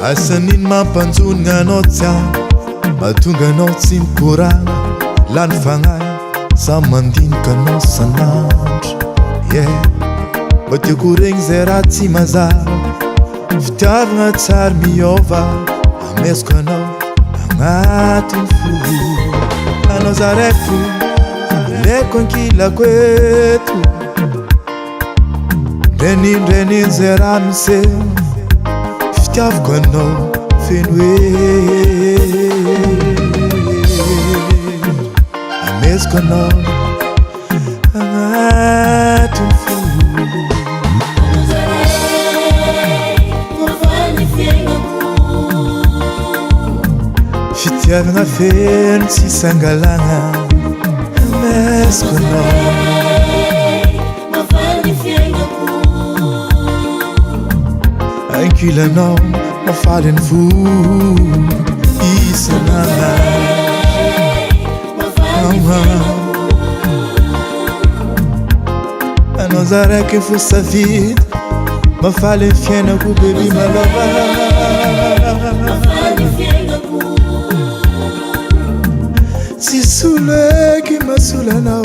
asan'iny mampanjonona anao jiany mahatonga anao tsy mikoragna lany fagnahy sa mandinika anao sanandro mba tiako regny zay raha tsy mazava fitiavagna tsary miova amezoko anao agnatiny fo anao zaraiky fo ilaiko ankilako eto ndrenindreniny zay raha miseho fitiavako anao feno hoe amezoko anao agnatiny fo fitiavagna feno tsy sangalagna amezoko anao ankilanao mafaly ny fo isanana anao zaraiky fo savidy mafaly ny fiainako bebi malava tsy solo eky masolo anao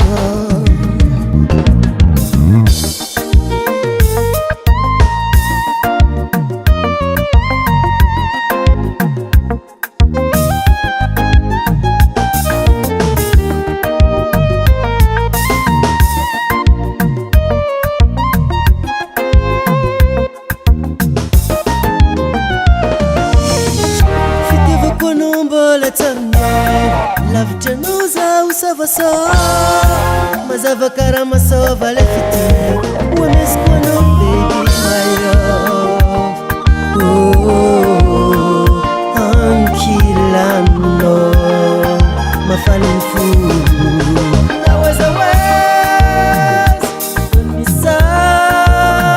mazava karama sova le fitina uameziko anao baby my love ankilano mafaly ny fo nawaza wes misao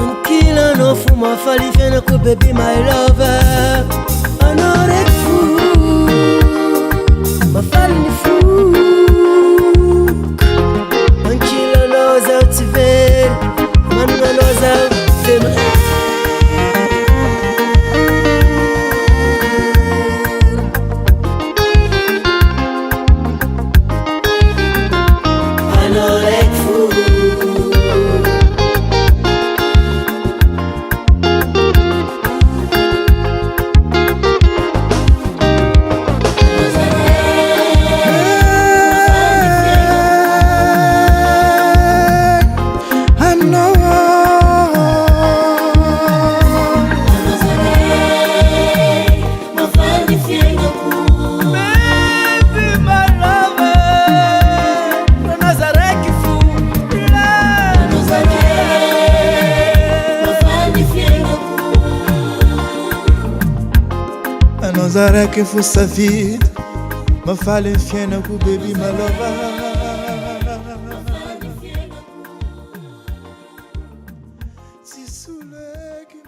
ankilano fo mafaly fianako baby my love anao reky fo mafaly ny fo ankilanao zao tsy very mananao zao feno anao reky fo anao zaraiky fo savidy mafaly ny fiainako bebi malava tsy solo eky